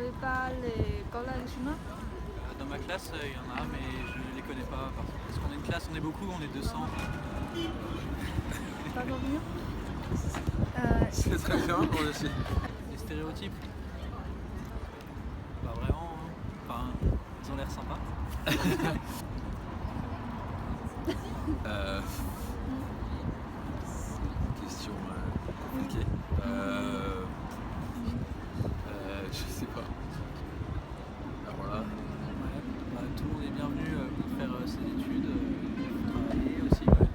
savez pas les collègues chinois? Dans ma classe, il y en a, mais je ne les connais pas. Parce qu'on est une classe, on est beaucoup, on est 200. Pas revenir? C'est très bien pour le site. Les stéréotypes? Pas vraiment. Hein. Enfin, ils ont l'air sympas. Question compliquée. Je sais pas. Alors là, Tout le monde est bienvenu pour faire ses études, travailler aussi. Ouais.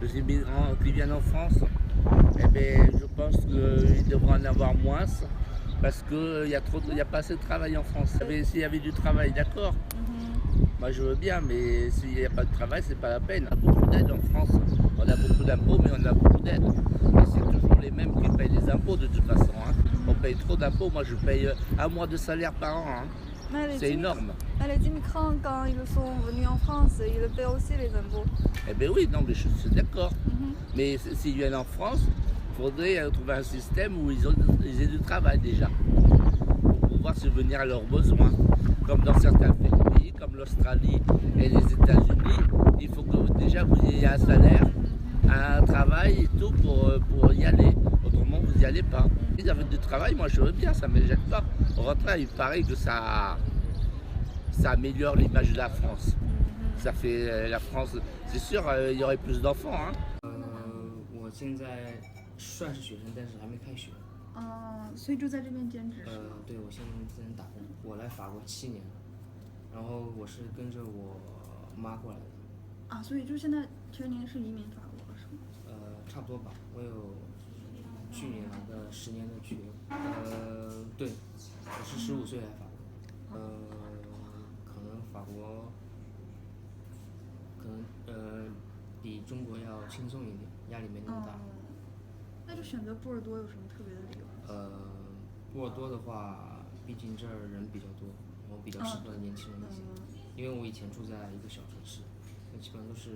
Les immigrants qui viennent en France, eh bien, je pense qu'ils devraient en avoir moins parce qu'il n'y a pas assez de travail en France. S'il y avait du travail, d'accord. Moi je veux bien, mais s'il n'y a pas de travail, c'est pas la peine. On a beaucoup d'aide en France. On a beaucoup d'impôts, mais on a beaucoup d'aide. Et c'est toujours les mêmes qui payent les impôts de toute façon. Hein. On paye trop d'impôts. Moi je paye un mois de salaire par an. Hein. C'est énorme. Les immigrants, quand ils sont venus en France, ils paient aussi les impôts. Eh bien oui, non, mais je suis d'accord. Mais s'ils viennent en France, il faudrait trouver un système où ils aient du travail déjà. Pour pouvoir subvenir à leurs besoins. Comme dans certains pays, comme l'Australie et les États-Unis, il faut que déjà vous ayez un salaire, un travail et tout pour y aller. Autrement, vous n'y allez pas. Si avec du travail, moi je veux bien, ça ne me gêne pas. Au contraire, il paraît que ça améliore l'image de la France. Ça fait la France, c'est sûr, il y aurait plus d'enfants. Hein. 我现在算是学生，但是还没开学。所以就在这边兼职是吗？对，我现在在这打工。我来法国7年了，然后我是跟着我妈过来的。所以就现在其实您是移民法国了是吗？差不多吧，我有去年拿的10年的居留。对，我是15岁来法国。可能法国比中国要轻松一点，压力没那么大。那就选择波尔多有什么特别的理由？波尔多的话，毕竟这儿人比较多，然后比较适合年轻人一些。因为我以前住在一个小城市，基本上都是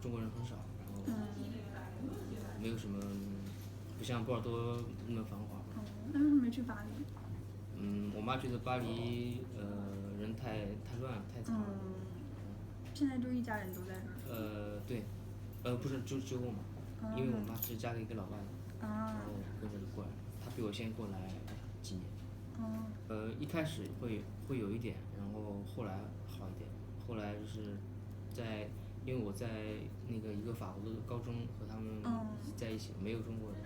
中国人很少，然后没有什么，不像波尔多那么繁华。那为什么没去巴黎？我妈觉得巴黎人太乱太杂了。现在就一家人都在这儿。对，不是只有我妈，因为我妈是嫁给一个老外的，然后跟着过来，她比我先过来几年。一开始会有一点，然后后来好一点，后来就是因为我在那个一个法国的高中和他们在一起，没有中国人，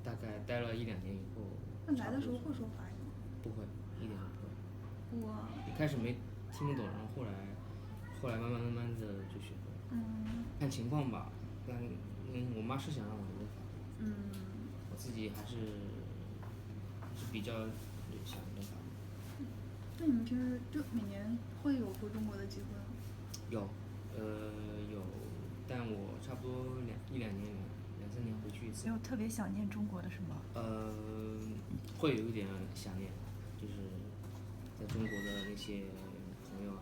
大概待了1-2年以后。那来的时候会说法语吗？不会，一点都不会。一开始没听不懂，然后后来慢慢的就学会了。看情况吧，但我妈是想让我留法语。我自己还是比较想留法语。那你们平时就每年会有回中国的机会吗？有，但我差不多1-2年、2-3年回去一次。有特别想念中国的什么？会有一点想念，就是在中国的那些朋友啊。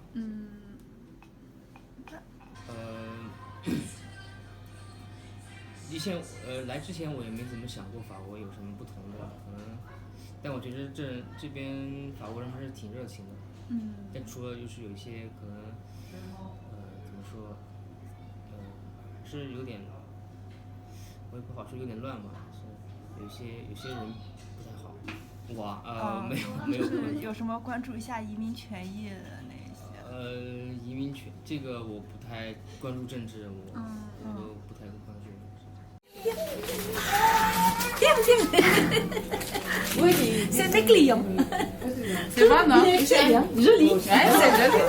来之前我也没怎么想过法国有什么不同的，但我觉得这边法国人还是挺热情的。但除了就是有一些可能，怎么说，是有点，我也不好说，有点乱吧，是有些人不太好。没有。就是有什么关注一下移民权益的那些？移民权这个我不太关注政治，我都不太关注。Oui, c'est mes clients. C'est bon, non? C'est bien, joli. Ouais, c'est joli.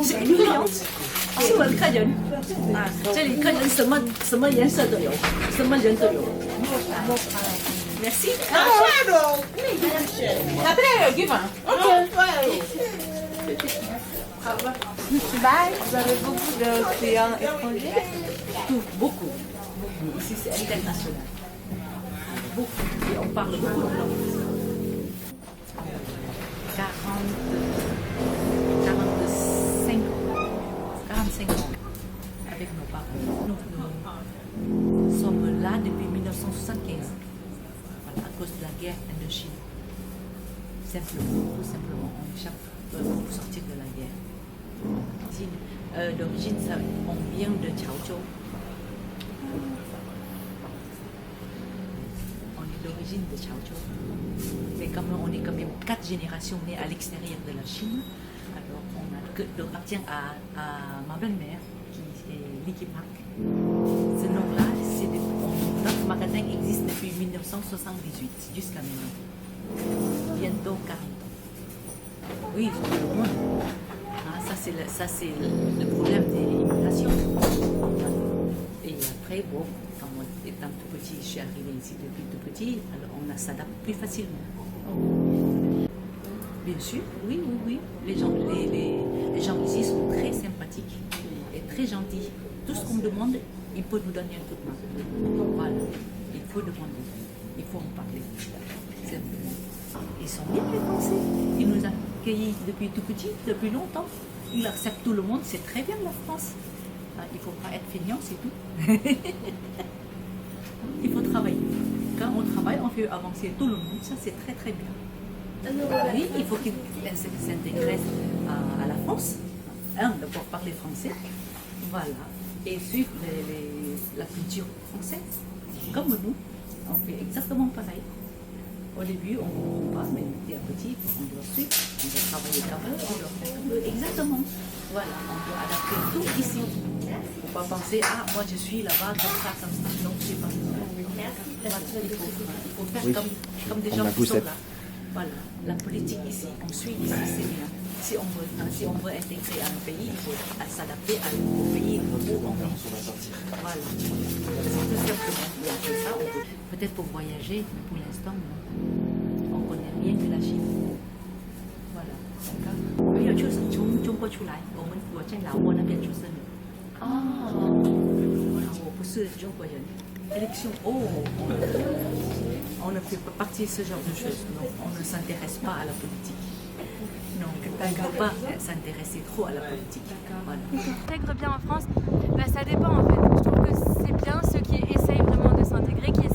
C'est une cliente. 是我的客人这里客人什么颜色都有，什么人都有。Merci. Après, give un. Bye. Vous avez beaucoup de clients étrangers? Beaucoup. Ici, c'est international. Beaucoup. Et on parle beaucoup de langues. 45 ans. avec nos parents. Nous sommes là depuis 1975, voilà, à cause de la guerre Indochine. Simplement, tout simplement, on échappe pour sortir de la guerre. D'origine, on vient de Chaozhou. On est d'origine de Chaozhou. Mais comme on est quand même 4 générations nées à l'extérieur de la Chine, alors on appartient à ma belle-mère, qui est Licky Park. Ce nom-là, notre magasin existe depuis 1978 jusqu'à maintenant. Bientôt 40 ans. Oui, tout le monde. Ah, ça, c'est le problème de l'immigration. Et après, bon, quand moi, étant tout petit, je suis arrivée ici depuis tout petit, alors on s'adapte plus facilement. Bien sûr, oui. Les gens ici sont très sympathiques et très gentils. Tout ce qu'on me demande, il peut nous donner un coup de main. Voilà, il faut demander, il faut en parler. Ils sont bien les Français. Ils nous accueillent depuis tout petit, depuis longtemps. Ils acceptent tout le monde, c'est très bien la France. Il ne faut pas être feignant, c'est tout. Il faut travailler. Quand on travaille, on fait avancer tout le monde. Ça, c'est très très bien. Oui, il faut qu'ils s'intègrent à la France. D'abord parler français. Voilà. Et suivre la culture française. Comme nous, on fait exactement pareil. Au début, on ne comprend pas, mais petit à petit, on doit suivre, on doit travailler comme eux, on doit faire exactement. Voilà, on doit adapter tout ici. Il ne faut pas penser, moi je suis là-bas, comme ça. Non, c'est pas ça. Voilà, il faut faire comme des gens qui sont là. Voilà, la politique ici, on suit ici, c'est bien. Si on veut intégrer un pays, il faut s'adapter au pays où on est. Voilà. C'est tout simplement. Et après ça, peut-être pour voyager, mais pour l'instant, on connaît rien que la Chine. Voilà. D'accord. 没有出生从中国出来，我在老挝那边出生的。我不是中国人。Élection, on ne fait pas partie de ce genre de choses. Non, on ne s'intéresse pas à la politique. Non, on ne peut pas s'intéresser trop à la politique. Voilà. S'intègre bien en France, ça dépend en fait. Je trouve que c'est bien ceux qui essayent vraiment de s'intégrer, qui